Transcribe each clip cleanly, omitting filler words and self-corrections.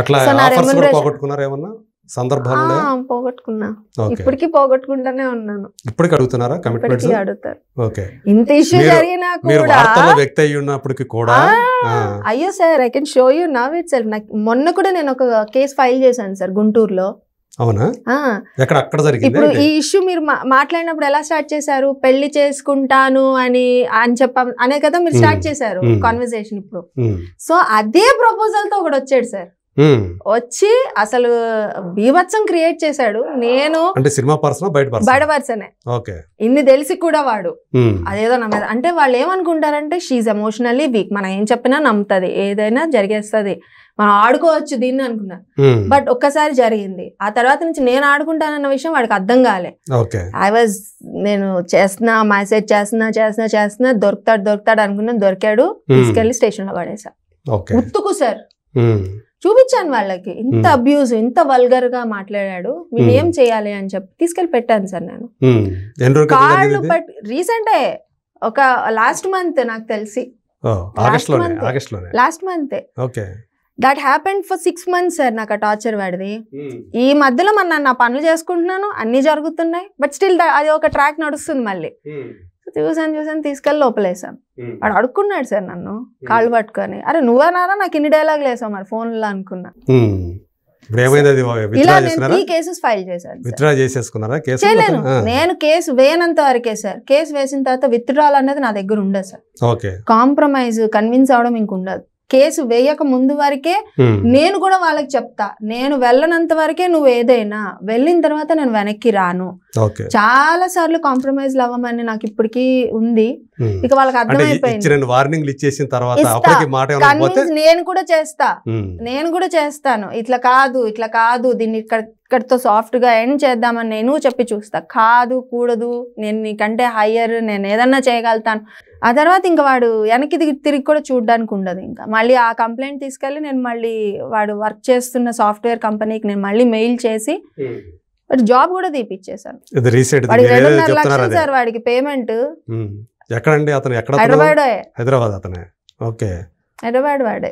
అట్లా ఆఫర్స్ కూడా పోగొట్టుకున్నారా ఏమన్నా సందర్భాలు? పోగొట్టుకున్నా, ఇప్పటికీ పోగొట్టుకుంటానే ఉన్నాను. ఇప్పటికి అడుగుతున్నారా కమిట్మెంట్స్? అడుగుతారు. ఓకే, ఇంత ఇష్యూ జరిగినా కూడా వ్యక్తి అయి ఉన్నప్పటికీ కూడా అయ్యో sir, I can show you now it self. నాకు మొన్న కూడా నేను ఒక కేసు ఫైల్ చేశాను సార్ గుంటూరులో. అవునా? అక్కడ జరిగింది. ఇప్పుడు ఈ ఇష్యూ మీరు మాట్లాడినప్పుడు ఎలా స్టార్ట్ చేశారు? పెళ్లి చేసుకుంటాను అని అనే కదా మీరు స్టార్ట్ చేశారు కాన్వర్సేషన్. ఇప్పుడు సో అదే ప్రపోజల్ తో ఒకటి వచ్చాడు సార్, వచ్చి అసలు బీభత్సం క్రియేట్ చేశాడు. నేను అంటే సినిమా పర్సన్ బయట పర్సనే, ఇన్ని తెలిసి కూడా వాడు అదేదో నా మీద అంటే వాళ్ళు ఏమనుకుంటారంటే షీఈ్ ఎమోషనల్లీ వీక్, మనం ఏం చెప్పినా నమ్ముతుంది, ఏదైనా జరిగేస్తుంది, మనం ఆడుకోవచ్చు దీన్ని అనుకున్నా. బట్ ఒక్కసారి జరిగింది, ఆ తర్వాత నుంచి నేను ఆడుకుంటానన్న విషయం వాడికి అర్థం కాలే. నేను చేస్తున్నా, మెసేజ్ చేస్తున్నా దొరుకుతాడు అనుకున్నా, దొరికాడు, తీసుకెళ్లి స్టేషన్ లో పడేసా. ఉత్తుకు సార్ చూపించాను వాళ్ళకి, ఇంత అబ్యూజ్, ఇంత వల్గర్ గా మాట్లాడాడు, మీరు ఏం చేయాలి అని చెప్పి తీసుకెళ్లి పెట్టాను సార్ నేను. కాళ్ళు పట్టి రీసెంటే ఒక లాస్ట్ మంత్ నాకు తెలిసి last month that happened for 6 months sir. నాకు ఆ టార్చర్ వాడిది. ఈ మధ్యలో మన నా పనులు చేసుకుంటున్నాను, అన్ని జరుగుతున్నాయి, బట్ స్టిల్ అది ఒక ట్రాక్ నడుస్తుంది. మళ్ళీ చూసాను తీసుకెళ్ళి లోపలేసాను. వాడు అడుక్కున్నాడు సార్ నన్ను కాళ్ళు పట్టుకొని, అరే నువ్వనారా నాకు ఇన్ని డైలాగులు వేసావు మరి ఫోన్లో అనుకున్నా. ఇలా నేను 3 కేసెస్ ఫైల్ చేశాను. చేయలేను, నేను కేసు వేయనంత వరకే సార్. కేసు వేసిన తర్వాత విత్డ్రాల్ అనేది నా దగ్గర ఉండదు సార్. కాంప్రమైజ్ కన్విన్స్ అవడం ఇంకుండదు. కేసు వేయక ముందు వరకే నేను కూడా వాళ్ళకి చెప్తా, నేను వెళ్ళనంత వరకే నువ్వు ఏదైనా, వెళ్ళిన తర్వాత నేను వెనక్కి రాను. చాలా సార్లు కాంప్రమైజ్ అవ్వమని నాకు ఇప్పటికీ ఉంది. ఇక వాళ్ళకి అర్థమైపోయింది. నేను కూడా చేస్తాను, ఇట్లా కాదు దీన్ని ఇక్కడితో సాఫ్ట్ గా ఎండ్ చేద్దామని నేను చెప్పి చూస్తా. కూడదు, నేను నీకంటే హయ్యర్, నేను ఏదన్నా చేయగలుగుతాను. ఆ తర్వాత ఇంకా వాడు వెనక్కి తిరిగి కూడా చూడడానికి ఉండదు. ఇంకా మళ్ళీ ఆ కంప్లైంట్ తీసుకెళ్ళి నేను మళ్ళీ వాడు వర్క్ చేస్తున్న సాఫ్ట్వేర్ కంపెనీకి నేను మళ్ళీ మెయిల్ చేసి జాబ్ కూడా తీపిచ్చేసాను. 2.5 లక్షలు సార్ వాడికి పేమెంట్. హైదరాబాద్ వాడే.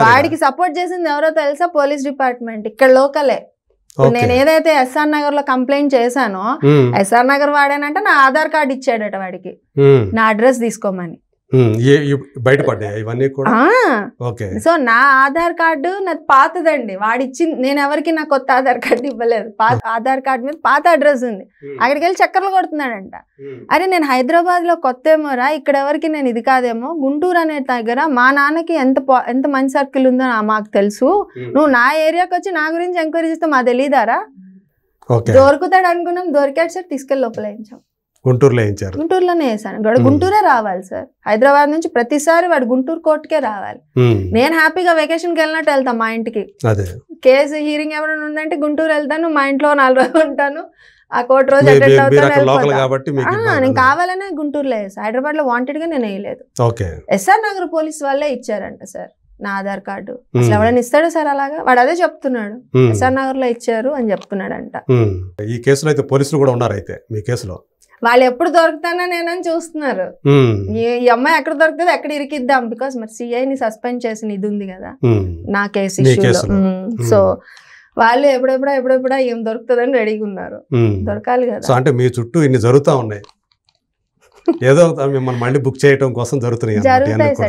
వాడికి సపోర్ట్ చేసింది ఎవరో తెలుసా? పోలీస్ డిపార్ట్మెంట్, ఇక్కడ లోకలే. నేను ఏదైతే ఎస్ఆర్ నగర్ లో కంప్లైంట్ చేశానో, ఎస్ఆర్ నగర్ వాడానంటే నా ఆధార్ కార్డు ఇచ్చాడట వాడికి, నా అడ్రస్ తీసుకోమని. సో నా ఆధార్ కార్డు నాది పాతదండి, వాడిచ్చింది. నేను ఎవరికి నా కొత్త ఆధార్ కార్డు ఇవ్వలేదు. ఆధార్ కార్డు మీద పాత అడ్రస్ ఉంది. అక్కడికి వెళ్ళి చక్కర్లు కొడుతున్నాడంట. అరే నేను హైదరాబాద్ లో కొత్త ఏమోరా, ఇక్కడ ఎవరికి నేను ఇది కాదేమో. గుంటూరు అనే దగ్గర మా నాన్నకి ఎంత మంచి సర్కిల్ ఉందో మాకు తెలుసు. నువ్వు నా ఏరియాకి వచ్చి నా గురించి ఎంక్వైరీ చేస్తే మా తెలీదారా? దొరుకుతాడు అనుకున్నాం, దొరికాడు సార్. తీసుకెళ్ళి లోపలేయించాం. గుంటూరులోనే వేసాను. గుంటూరే రావాలి సార్. హైదరాబాద్ నుంచి ప్రతిసారి వాడు గుంటూరు కోర్టుకే రావాలి. నేను హ్యాపీగా వెకేషన్కి వెళ్ళినట్టు వెళ్తాను మా ఇంటికి. కేసు హీరింగ్ ఎవరైనా ఉందంటే గుంటూరు వెళ్తాను, మా ఇంట్లో 4 రోజులు ఉంటాను. ఆ కోర్టు రోజు అటెండ్ అవుతాను. నేను కావాలనే గుంటూరులో వేసాను. హైదరాబాద్ లో వాంటెడ్ గా నేను వేయలేదు. ఎస్ఆర్ నగర్ పోలీస్ వాళ్ళే ఇచ్చారంట సార్ నా ఆధార్ కార్డు. అసలు ఎవరైనా ఇస్తాడు సార్ అలాగా? వాడు అదే చెప్తున్నాడు, ఎస్ఆర్ నగర్ లో ఇచ్చారు అని చెప్తున్నాడంట. ఈ కేసులో అయితే పోలీసులు కూడా ఉన్నారు. అయితే మీ కేసులో వాళ్ళు ఎప్పుడు దొరుకుతానా నేనని చూస్తున్నారు. ఈ అమ్మాయి ఎక్కడ దొరుకుతుంది, ఎక్కడ ఇరికిద్దాం. బికాస్ మరి సిఐని సస్పెండ్ చేసిన ఇది ఉంది కదా నా కేసు ఇష్యూలో. సో వాళ్ళు ఎప్పుడెప్పుడా ఏం దొరుకుతుందని రెడీగా ఉన్నారు. దొరకాలి కదా. సో అంటే మీ చుట్టూ ఇన్ని జరుగుతా ఉన్నాయి, ఏదో మిమ్మల్ని మళ్ళీ బుక్ చేయడం కోసం జరుగుతాయి సార్.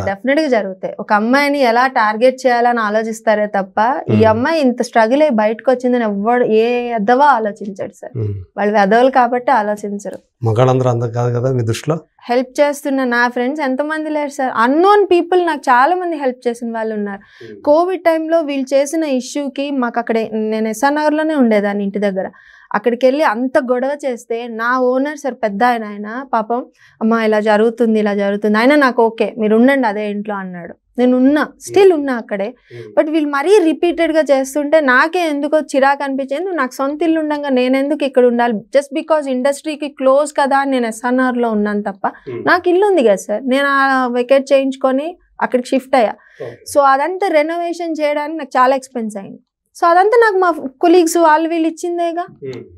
డెఫినెట్ గా జరుగుతాయి. ఒక అమ్మాయిని ఎలా టార్గెట్ చేయాలని ఆలోచిస్తారే తప్ప ఈ అమ్మాయి ఇంత స్ట్రగుల్ అయ్యి బయటకు వచ్చిందని ఎవ్వడు ఏ ఎద్దవా ఆలోచించాడు సార్. వాళ్ళు ఎదవలు కాబట్టి ఆలోచించరు. మగాళ్ళందరూ అందం కాదు కదా మీ దృష్టిలో. హెల్ప్ చేస్తున్న నా ఫ్రెండ్స్ ఎంతమంది లేరు సార్. అన్నోన్ పీపుల్ నాకు చాలా మంది హెల్ప్ చేసిన వాళ్ళు ఉన్నారు. కోవిడ్ టైంలో వీళ్ళు చేసిన ఇష్యూకి మాకు అక్కడే, నేను ఎస్ఆర్ నగర్ లోనే ఉండేదాన్ని ఇంటి దగ్గర. అక్కడికి వెళ్ళి అంత గొడవ చేస్తే నా ఓనర్ సార్ పెద్ద ఆయన పాపం, అమ్మ ఇలా జరుగుతుంది ఆయన నాకు ఓకే మీరు ఉండండి అదే ఇంట్లో అన్నాడు. నేను స్టిల్ ఉన్నా అక్కడే. బట్ వీళ్ళు మరీ రిపీటెడ్గా చేస్తుంటే నాకే ఎందుకో చిరాకు అనిపించింది. నాకు సొంత ఇల్లు ఉండగా నేను ఎందుకు ఇక్కడ ఉండాలి? జస్ట్ బికాజ్ ఇండస్ట్రీకి క్లోజ్ కదా అని నేను ఎస్ఆర్ఆర్లో ఉన్నాను తప్ప నాకు ఇల్లు ఉంది కదా సార్. నేను వెకేట్ చేయించుకొని అక్కడికి షిఫ్ట్ అయ్యా. సో అదంతా రెనోవేషన్ చేయడానికి నాకు చాలా ఎక్స్పెన్స్ అయింది. సో అదంతా నాకు మా కొలీగ్స్ వాళ్ళు వీళ్ళు ఇచ్చిందేగా,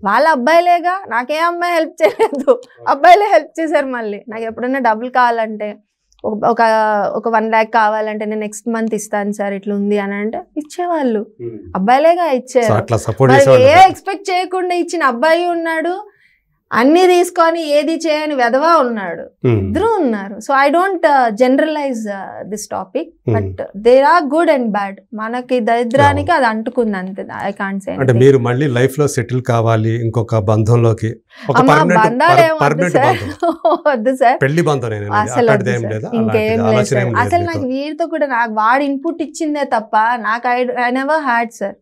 వాళ్ళ అబ్బాయిలేగా. నాకే అమ్మాయి హెల్ప్ చేయలేదు, అబ్బాయిలే హెల్ప్ చేశారు. మళ్ళీ నాకు ఎప్పుడైనా డబ్బులు కావాలంటే ఒక 1 lakh కావాలంటే నేను నెక్స్ట్ మంత్ ఇస్తాను సార్ ఇట్లా ఉంది అని అంటే ఇచ్చేవాళ్ళు. అబ్బాయిలేగా ఇచ్చారు. ఏ ఎక్స్పెక్ట్ చేయకుండా ఇచ్చిన అబ్బాయి ఉన్నాడు, అన్ని తీసుకొని ఏది చేయని వెధవా ఉన్నాడు, ఇద్దరు ఉన్నారు. So I don't generalize this topic, but there are good and bad. మనకి దరిద్రానికి అది అంటుకుంది అంతే. I can't say. అంటే మీరు మళ్ళీ లైఫ్ లో సెటిల్ కావాలి ఇంకొక బంధంలోకి, వద్దు సార్, పెళ్లి బంధం అసలు ఇంకేం లేదు సార్. అసలు నాకు వీరితో కూడా నాకు వాడు ఇన్పుట్ ఇచ్చిందే తప్ప నాకు ఐ నెవర్ హ్యాడ్ సార్.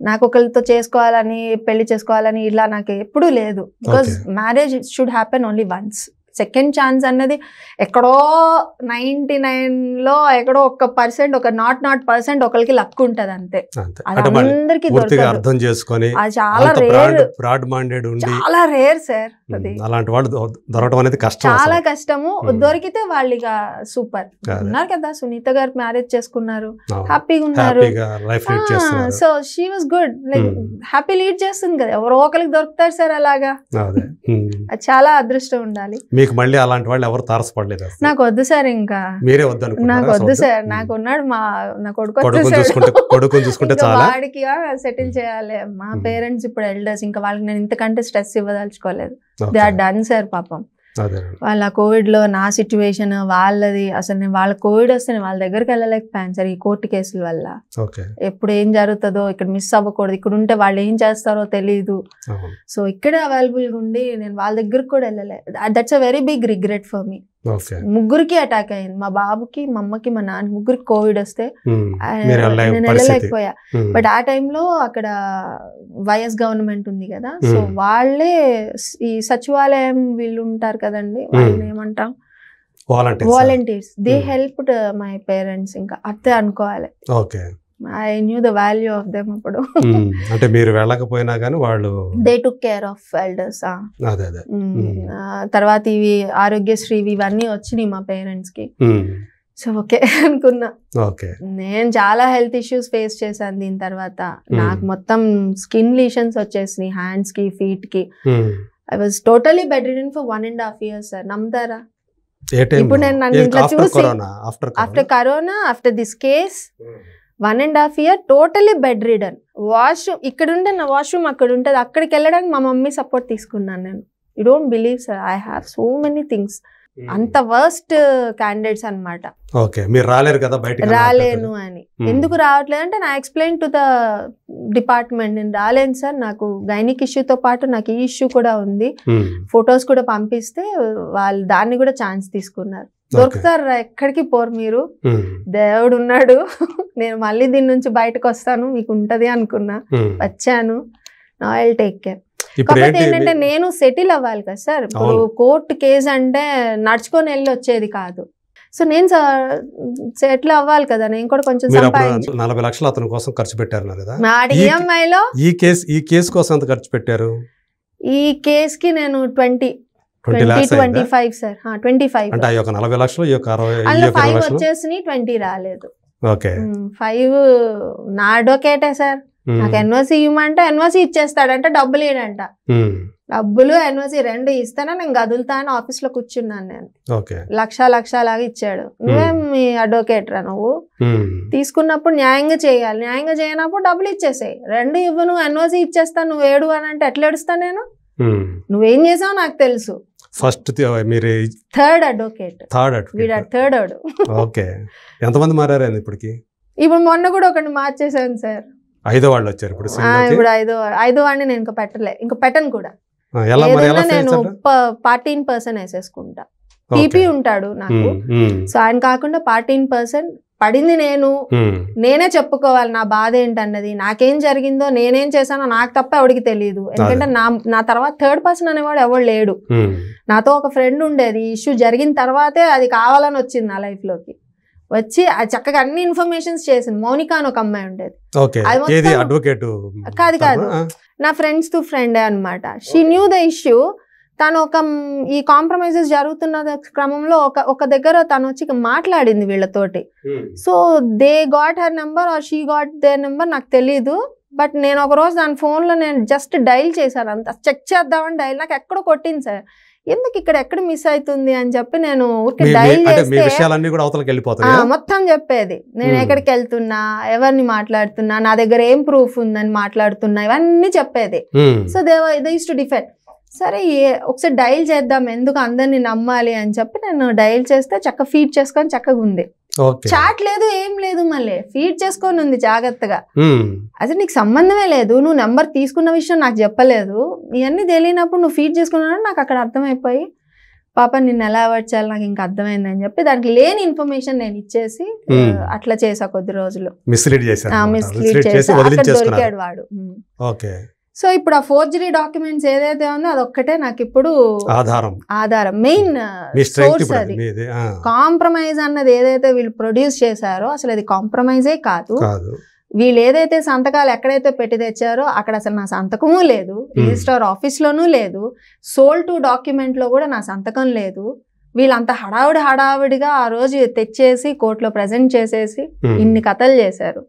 నాకు ఒకరితో చేసుకోవాలని పెళ్లి చేసుకోవాలని ఇలా నాకు ఎప్పుడూ లేదు. Because marriage should happen only once. Second chance అన్నది ఎక్కడో 99లో ఎక్కడో 1%, ఒక 0.0% ఒకరికి లక్ ఉంటది అంతే. అది అందరికి అర్థం చేసుకొని అది చాలా రేర్, చాలా రేర్ సార్. అది అలాంటి వాళ్ళు దొరకడం అనేది కష్టం, చాలా కష్టము. దొరికితే వాళ్ళు ఇక సూపర్ ఉన్నారు కదా. సునీత గారు మ్యారేజ్ చేసుకున్నారు, హ్యాపీగా ఉన్నారు. So she was good, like happy lead చేస్తుంది కదా. ఎవరో ఒకరికి దొరుకుతారు సార్ అలాగా. చాలా అదృష్టం ఉండాలి. మీకు మళ్ళీ అలాంటి వాళ్ళు ఎవరు తారసపడలేదు? నాకు వద్దు సార్, ఇంకా మీరే వద్దు, నాకు వద్దు సార్. నాకు ఉన్నాడు నా కొడుకు చూసుకుంటే చాలా, వాడికి సెటిల్ చేయాలి. మా పేరెంట్స్ ఇప్పుడు ఎల్డర్స్, ఇంకా వాళ్ళకి నేను ఇంతకంటే స్ట్రెస్ ఇవ్వదలుచుకోలేదు. They are done sir. పాపం వాళ్ళ కోవిడ్ లో నా సిచ్యువేషన్ వాళ్ళది. అసలు నేను వాళ్ళ కోవిడ్ వస్తే నేను వాళ్ళ దగ్గరికి వెళ్ళలేకపోయాను సార్, ఈ కోర్టు కేసుల వల్ల. ఎప్పుడు ఏం జరుగుతుందో, ఇక్కడ మిస్ అవ్వకూడదు, ఇక్కడ ఉంటే వాళ్ళు ఏం చేస్తారో తెలియదు. సో ఇక్కడే అవైలబుల్ గా ఉండి నేను వాళ్ళ దగ్గరకు కూడా వెళ్ళలేదు. That's a very big regret for me. ముగ్గురికి అటాక్ అయింది, మా బాబుకి, మా అమ్మకి, మా నాన్న ముగ్గురికి కోవిడ్ వస్తే నేను వెళ్ళలేకపోయా. బట్ ఆ టైంలో అక్కడ వైఎస్ గవర్నమెంట్ ఉంది కదా, సో వాళ్ళే ఈ సచివాలయం వీళ్ళు ఉంటారు కదండి, వాళ్ళని ఏమంటాం, volunteers, they helped my parents. ఇంకా అదే అనుకోవాలి. I knew the value of them అప్పుడు. అంటే మీరు వెళ్ళకపోయినా కానీ వాళ్ళు they took care of elders. తర్వాత ఇవి ఆరోగ్యశ్రీ ఇవన్నీ వచ్చినాయి మా పేరెంట్స్ కి. సో ఓకే అనుకున్నా. నేను చాలా హెల్త్ ఇష్యూస్ ఫేస్ చేశాను దీని తర్వాత. నాకు మొత్తం స్కిన్ లీషన్స్ వచ్చేసినాయి హ్యాండ్స్ కి, ఫీట్ కి. I was totally bedridden for 1.5 years sir. నమ్ముతారా? ఇప్పుడు నేను నన్ను ఇంట్లో చూసి after corona, after this case 1.5 year totally bed ridden. Washroom ఇక్కడ ఉంటే నా వాష్రూమ్ అక్కడ ఉంటుంది, అక్కడికి వెళ్ళడానికి మా మమ్మీ సపోర్ట్ తీసుకున్నాను నేను. You don't believe sir, I have so many things. అంత వర్స్ట్ క్యాండిడేట్స్ అనమాట. రాలేను అని. ఎందుకు రావట్లేదు అంటే నా ఎక్స్ప్లెయిన్ టు ద డిపార్ట్మెంట్, నేను రాలేను సార్, నాకు గైనిక్ ఇష్యూతో పాటు నాకు ఈ ఇష్యూ కూడా ఉంది. ఫొటోస్ కూడా పంపిస్తే వాళ్ళు దాన్ని కూడా ఛాన్స్ తీసుకున్నారు. దొరుకుతారు, ఎక్కడికి పోరు మీరు, దేవుడు ఉన్నాడు, నేను మళ్ళీ దీని నుంచి బయటకు వస్తాను, మీకు ఉంటది అనుకున్నా, వచ్చాను. Now I will take care. కాకపోతే ఏంటంటే నేను సెటిల్ అవ్వాలి కదా సార్. ఇప్పుడు కోర్టు కేసు అంటే నడుచుకొని వెళ్ళి వచ్చేది కాదు. సో నేను సెటిల్ అవ్వాలి కదా, నేను కూడా కొంచెం 40 లక్షలు అతని కోసం ఖర్చు పెట్టారు కదా. ఈఎంఐలో ఈ కేసు కోసం ఎంత ఖర్చు పెట్టారు? ఈ కేసుకి నేను 25 సార్. 25 అంటే ఒక 40 లక్షలు, 5 వచ్చేసి 20 రాలేదు. 5 నా అడ్వకేటే సార్. నాకు ఎన్ఓసి ఇవ్వమంటే ఎన్ఓసి ఇచ్చేస్తాడంట, డబ్బులు ఇవ్వడంట. డబ్బులు ఎన్ఓసి 2 ఇస్తానా నేను కదులుతా అని ఆఫీస్ లో కూర్చున్నాను నేను. లక్ష లాగా ఇచ్చాడు. నువ్వేం మీ అడ్వకేట్ రా, నువ్వు తీసుకున్నప్పుడు న్యాయంగా చేయాలి, న్యాయంగా చేయనప్పుడు డబ్బులు ఇచ్చేసాయి. 2 ఇవ్వు, నువ్వు ఎన్ఓసి ఇచ్చేస్తాను, నువ్వు ఏడు అని అంటే ఎట్లా ఏడుస్తా నేను? నువ్వేం చేసావు నాకు తెలుసు. ఫస్ట్ మీరు థర్డ్ అడ్వకేట్. థర్డ్. ఓకే. ఎంతమంది మారారు ఇప్పటికి? ఇప్పుడు మొన్న కూడా ఒకటి మార్చేసాను సార్. 5వ వాళ్ళు వచ్చారు ఇప్పుడు. ఇప్పుడు 5వ వాడిని నేను ఇంకా పెట్టను కూడా. నేను 14% వేసేసుకుంటా. టీపీ ఉంటాడు నాకు, సో ఆయన కాకుండా 14% పడింది. నేనే చెప్పుకోవాలి నా బాధ ఏంటన్నది, నాకేం జరిగిందో, నేనేం చేశానో నాకు తప్ప ఎవరికి తెలియదు. ఎందుకంటే నా తర్వాత థర్డ్ పర్సన్ అనేవాడు ఎవడు లేడు. నాతో ఒక ఫ్రెండ్ ఉండేది, ఇష్యూ జరిగిన తర్వాతే అది కావాలని వచ్చింది నా లైఫ్ లోకి. వచ్చి చక్కగా అన్ని ఇన్ఫర్మేషన్స్ చేసింది. మౌనిక అని ఒక అమ్మాయి ఉండేది, కాదు నా ఫ్రెండ్స్ టు ఫ్రెండే అనమాట. She knew the issue. తను ఈ కాంప్రమైజెస్ జరుగుతున్న క్రమంలో ఒక దగ్గర తను వచ్చి మాట్లాడింది వీళ్ళతోటి. So they got her number or she got their number నాకు తెలీదు. బట్ నేను ఒక రోజు దాని ఫోన్లో నేను జస్ట్ డైల్ చేశాను, అంత చెక్ చేద్దామని డైల్, నాకు ఎక్కడో కొట్టింది సార్. ఎందుకు ఇక్కడ ఎక్కడ మిస్ అవుతుంది అని చెప్పి నేను ఊరికే డైల్ చేస్తే మొత్తం చెప్పేది. నేను ఎక్కడికి వెళ్తున్నా, ఎవరిని మాట్లాడుతున్నా, నా దగ్గర ఏం ప్రూఫ్ ఉందని మాట్లాడుతున్నా, ఇవన్నీ చెప్పేది. So they use to defend. సరే ఒకసారి డైల్ చేద్దాం, ఎందుకు అందరిని నమ్మాలి అని చెప్పి నేను డైల్ చేస్తే చక్కగా ఫీడ్ చేసుకొని చక్కగా ఉంది. చాట్ లేదు, ఏం లేదు, మళ్ళీ ఫీడ్ చేసుకొని ఉంది జాగ్రత్తగా. అసలు నీకు సంబంధమే లేదు, నువ్వు నెంబర్ తీసుకున్న విషయం నాకు చెప్పలేదు, ఇవన్నీ తెలియనప్పుడు నువ్వు ఫీడ్ చేసుకున్నా నాకు అక్కడ అర్థమైపోయి పాప నిన్ను ఎలా అవాయిడ్ చేయాలి నాకు ఇంకా అర్థమైంది అని చెప్పి దానికి లేని ఇన్ఫర్మేషన్ నేను ఇచ్చేసి అట్లా చేసా. కొద్ది రోజులు మిస్లీడ్ చేసి దొరికాడు వాడు. సో ఇప్పుడు ఆ ఫోర్జరీ డాక్యుమెంట్స్ ఏదైతే ఉందో అదొక్కటే నాకు ఇప్పుడు ఆధారం, మెయిన్ సోర్స్. అది కాంప్రమైజ్ అన్నది ఏదైతే వీళ్ళు ప్రొడ్యూస్ చేశారో అసలు అది కాంప్రమైజే కాదు. వీళ్ళు ఏదైతే సంతకాలు ఎక్కడైతే పెట్టి తెచ్చారో అక్కడ అసలు నా సంతకము లేదు, రిజిస్ట్రార్ ఆఫీస్ లోనూ లేదు, సోల్ టు డాక్యుమెంట్ లో కూడా నా సంతకం లేదు. వీళ్ళంత హడావుడిగా ఆ రోజు తెచ్చేసి కోర్టులో ప్రజెంట్ చేసేసి ఇన్ని కథలు చేశారు.